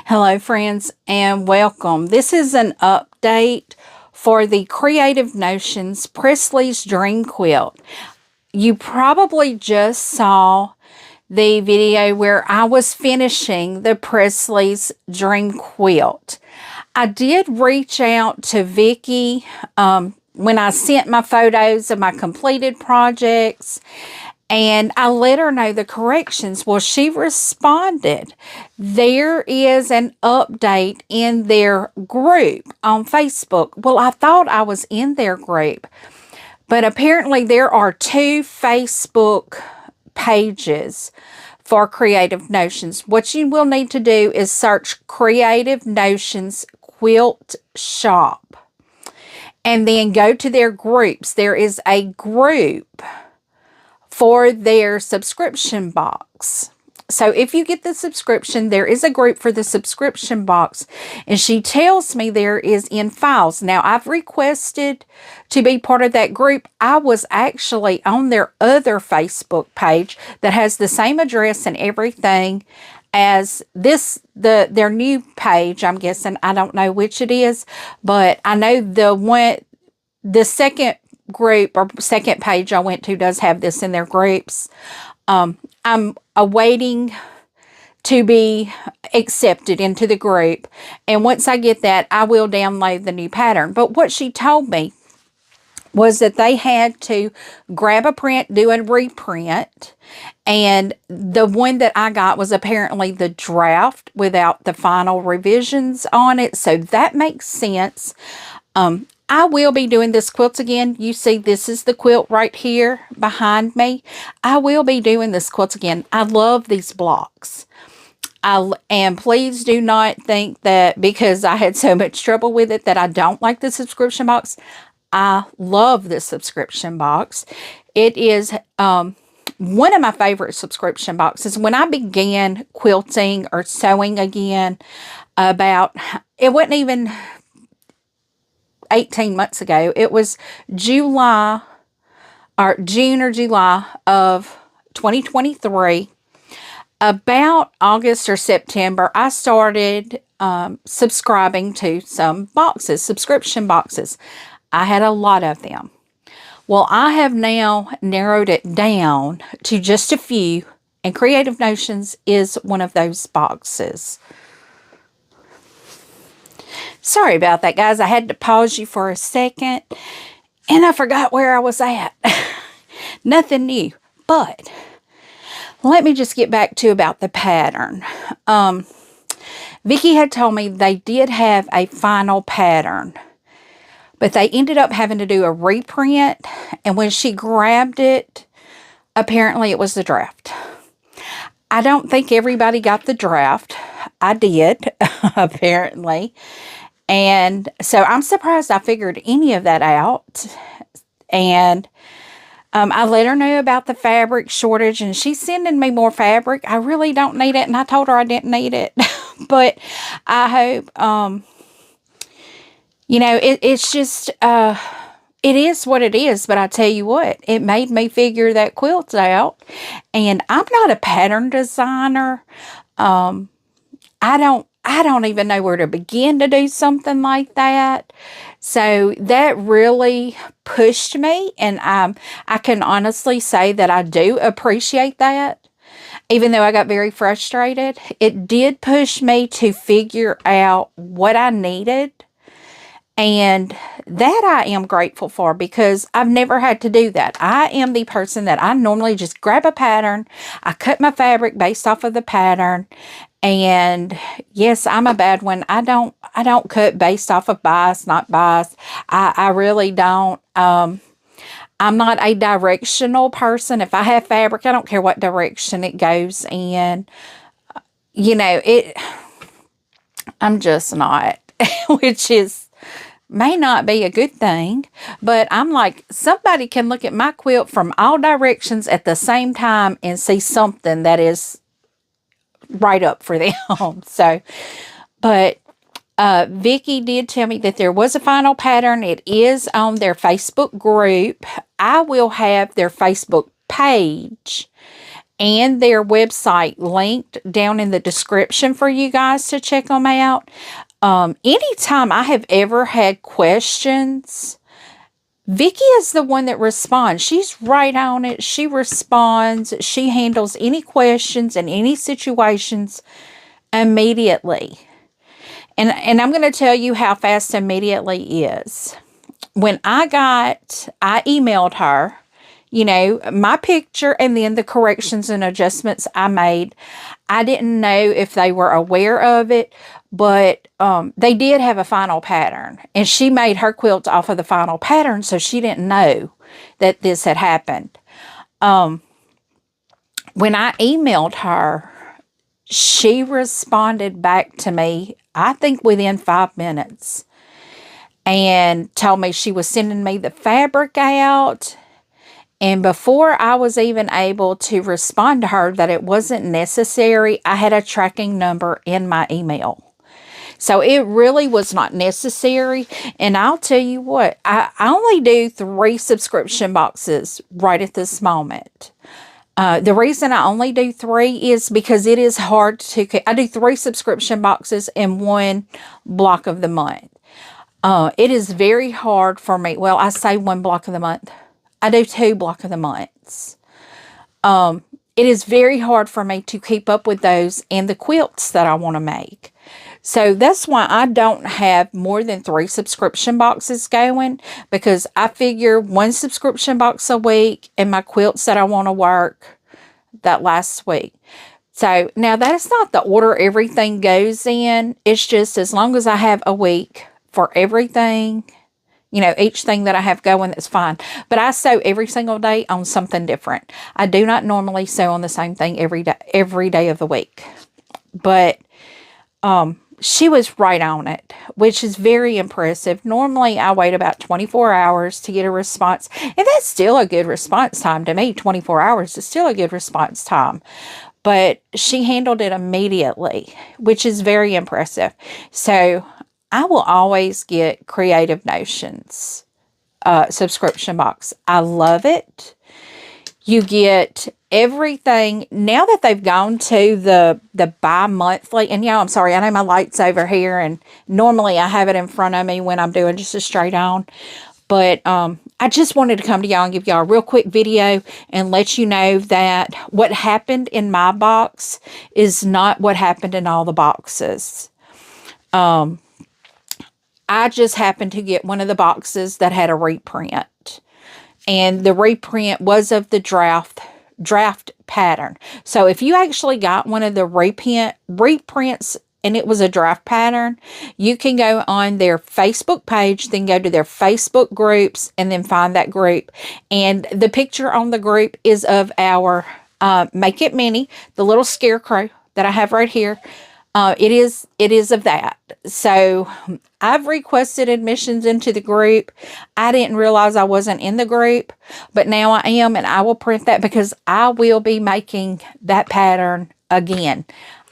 Hello friends and welcome. This is an update for the Creative Notions Presley's Dream Quilt. You probably just saw the video where I was finishing the Presley's Dream Quilt. I did reach out to Vicki when I sent my photos of my completed projects, and I let her know the corrections. Well, she responded. There is an update in their group on Facebook. Well, I thought I was in their group, but apparently there are two Facebook pages for Creative Notions. What you will need to do is search Creative Notions Quilt Shop and then go to their groups. There is a group for their subscription box. So if you get the subscription, there is a group for the subscription box, and she tells me there is in files. Now, I've requested to be part of that group. I was actually on their other Facebook page that has the same address and everything as this, their new page. I'm guessing, I don't know which it is, but I know the second group or second page I went to does have this in their groups. I'm awaiting to be accepted into the group, and once I get that, I will download the new pattern. But what she told me was that they had to grab a print, do a reprint, and the one that I got was apparently the draft without the final revisions on it, so that makes sense. I will be doing this quilt again. You see, this is the quilt right here behind me. I will be doing this quilt again. I love these blocks. And please do not think that because I had so much trouble with it that I don't like the subscription box. I love this subscription box. It is one of my favorite subscription boxes. When I began quilting or sewing again it wasn't even 18 months ago. It was June or July of 2023. About August or September, I started subscribing to some boxes, subscription boxes. I had a lot of them. Well, I have now narrowed it down to just a few, and Creative Notions is one of those boxes. Sorry about that, guys. I had to pause you for a second, and I forgot where I was at. Nothing new, but let me just get back to about the pattern. Vicki had told me they did have a final pattern, but they ended up having to do a reprint, and when she grabbed it, apparently it was the draft. I don't think everybody got the draft. I did, apparently. And so I'm surprised I figured any of that out. And I let her know about the fabric shortage, and she's sending me more fabric. I really don't need it, and I told her I didn't need it. But I hope, it's just, it is what it is. But I tell you what, it made me figure that quilt out. And I'm not a pattern designer. I don't even know where to begin to do something like that. So that really pushed me, and I can honestly say that I do appreciate that. Even though I got very frustrated, it did push me to figure out what I needed. And that I am grateful for, because I've never had to do that. I am the person that I normally just grab a pattern. I cut my fabric based off of the pattern. And yes, I'm a bad one. I don't cut based off of bias, not bias. I really don't. I'm not a directional person. If I have fabric, I don't care what direction it goes in. I'm just not, which may not be a good thing, but I'm like, somebody can look at my quilt from all directions at the same time and see something that is right up for them. So, but Vicki did tell me that there was a final pattern. It is on their Facebook group. I will have their Facebook page and their website linked down in the description for you guys to check them out. Anytime I have ever had questions, Vicky is the one that responds. She's right on it. She responds. She handles any questions and any situations immediately. And I'm going to tell you how fast immediately is. When I emailed her, you know, my picture and then the corrections and adjustments I made. I didn't know if they were aware of it, but they did have a final pattern. And she made her quilt off of the final pattern, so she didn't know that this had happened. When I emailed her, she responded back to me, I think within 5 minutes, and told me she was sending me the fabric out. And before I was even able to respond to her that it wasn't necessary, I had a tracking number in my email. So it really was not necessary. And I'll tell you what, I only do 3 subscription boxes right at this moment. The reason I only do 3 is because it is hard to, I do 3 subscription boxes in 1 block of the month. It is very hard for me. Well, I say 1 block of the month. I do 2 block of the months. It is very hard for me to keep up with those and the quilts that I want to make. So that's why I don't have more than 3 subscription boxes going, because I figure 1 subscription box a week and my quilts that I want to work that last week. So now that is not the order everything goes in. It's just as long as I have a week for everything, you know, each thing that I have going, that's fine. But I sew every single day on something different. I do not normally sew on the same thing every day of the week. But she was right on it, which is very impressive. Normally, I wait about 24 hours to get a response. And that's still a good response time to me. 24 hours is still a good response time. But she handled it immediately, which is very impressive. So I will always get Creative Notions subscription box. I love it. You get everything. Now that they've gone to the bi-monthly, and yeah, I'm sorry, I know my light's over here, and normally I have it in front of me when I'm doing just a straight on. But I just wanted to come to y'all and give y'all a real quick video and let you know that what happened in my box is not what happened in all the boxes. I just happened to get one of the boxes that had a reprint. And the reprint was of the draft pattern. So if you actually got one of the reprints and it was a draft pattern, you can go on their Facebook page, then go to their Facebook groups, and then find that group. And the picture on the group is of our Make It Mini, the little scarecrow that I have right here. It is of that. So I've requested admissions into the group. I didn't realize I wasn't in the group, but now I am, and I will print that because I will be making that pattern again.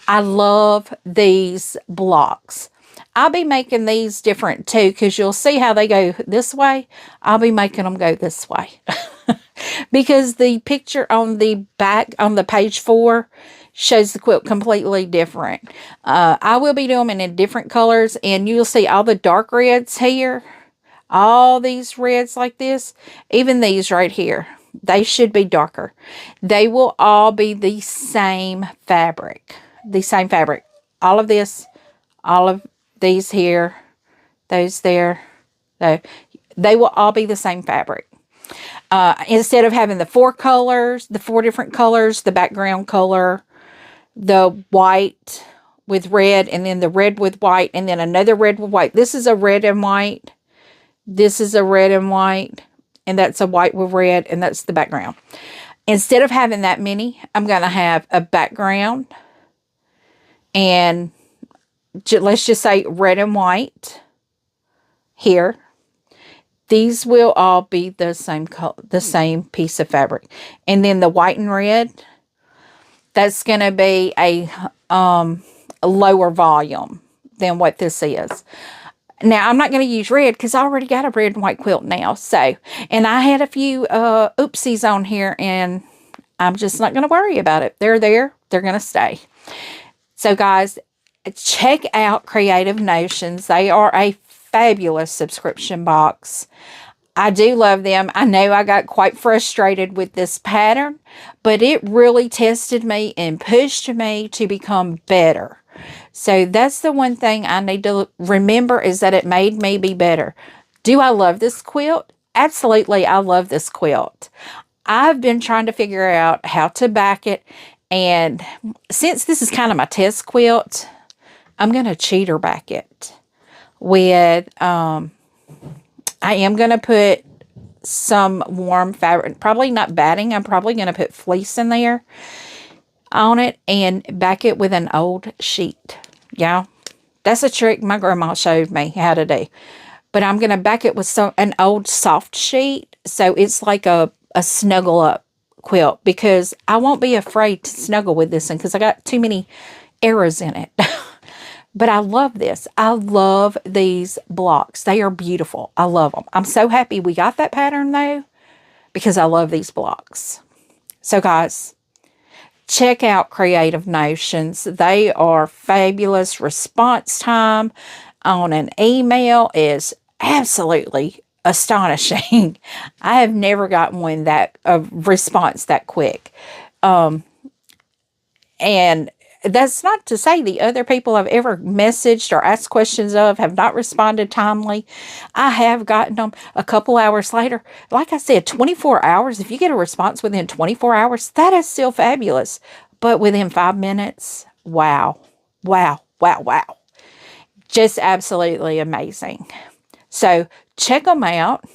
I love these blocks. I'll be making these different too, because you'll see how they go this way. I'll be making them go this way. Because the picture on the back, on the page 4, shows the quilt completely different. I will be doing them in different colors, and you'll see all the dark reds here. All these reds like this. Even these right here. They should be darker. They will all be the same fabric. The same fabric. All of this, all of these here, those there. They will all be the same fabric. Instead of having the 4 colors, the 4 different colors, the background color, the white with red, and then the red with white, and then another red with white. This is a red and white. This is a red and white, and that's a white with red, and that's the background. Instead of having that many, I'm going to have a background, and let's just say red and white here. These will all be the same color, the same piece of fabric. And then the white and red, that's going to be a lower volume than what this is. Now, I'm not going to use red because I already got a red and white quilt now. So, and I had a few oopsies on here, and I'm just not going to worry about it. They're there. They're going to stay. So, guys, check out Creative Notions. They are a fabulous subscription box. I do love them. I know I got quite frustrated with this pattern, but it really tested me and pushed me to become better. So that's the one thing I need to remember, is that it made me be better. Do I love this quilt? Absolutely, I love this quilt. I've been trying to figure out how to back it, and since this is kind of my test quilt, I'm going to cheater back it with, I am going to put some warm fabric, probably not batting. I'm probably going to put fleece in there on it and back it with an old sheet. Yeah, that's a trick my grandma showed me how to do. But I'm going to back it with an old soft sheet, so it's like a snuggle up quilt, because I won't be afraid to snuggle with this one because I got too many errors in it. But I love this. I love these blocks. They are beautiful. I love them. I'm so happy we got that pattern, though, because I love these blocks. So, guys, check out Creative Notions. They are fabulous. Response time on an email is absolutely astonishing. I have never gotten one that response that quick. And that's not to say the other people I've ever messaged or asked questions of have not responded timely. I have gotten them a couple hours later. Like I said, 24 hours. If you get a response within 24 hours, that is still fabulous. But within 5 minutes, wow, wow, wow, wow. Just absolutely amazing. So check them out.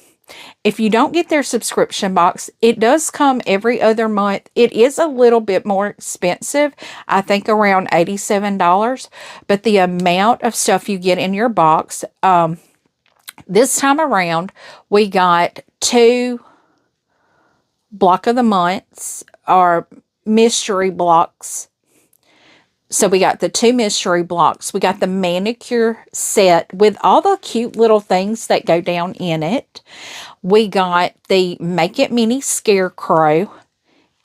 If you don't get their subscription box, it does come every other month. It is a little bit more expensive, I think around $87, but the amount of stuff you get in your box, this time around, we got 2 block of the months, or mystery blocks. So we got the 2 mystery blocks. We got the manicure set with all the cute little things that go down in it. We got the Make It Mini Scarecrow.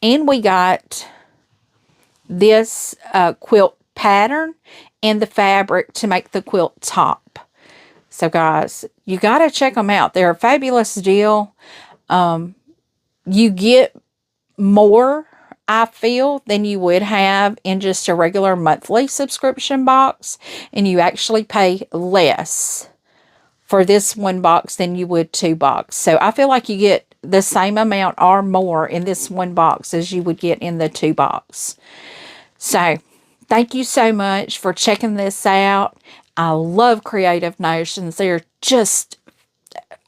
And we got this quilt pattern and the fabric to make the quilt top. So, guys, you got to check them out. They're a fabulous deal. You get more, I feel, than you would have in just a regular monthly subscription box. And you actually pay less for this one box than you would 2 box. So I feel like you get the same amount or more in this one box as you would get in the 2 box. So thank you so much for checking this out. I love Creative Notions. They're just,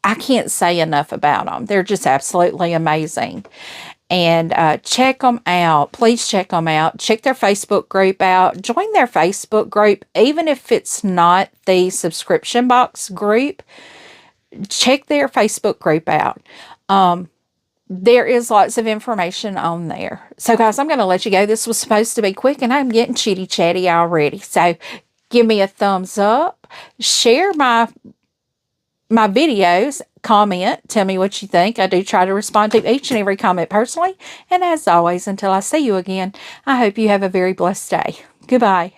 I can't say enough about them. They're just absolutely amazing. And check them out. Please check them out. Check their Facebook group out. Join their Facebook group, even if it's not the subscription box group. Check their Facebook group out. There is lots of information on there. So, guys, I'm going to let you go. This was supposed to be quick, and I'm getting chitty-chatty already. So, give me a thumbs up. Share my videos, comment, tell me what you think. I do try to respond to each and every comment personally. And as always, until I see you again, I hope you have a very blessed day. Goodbye.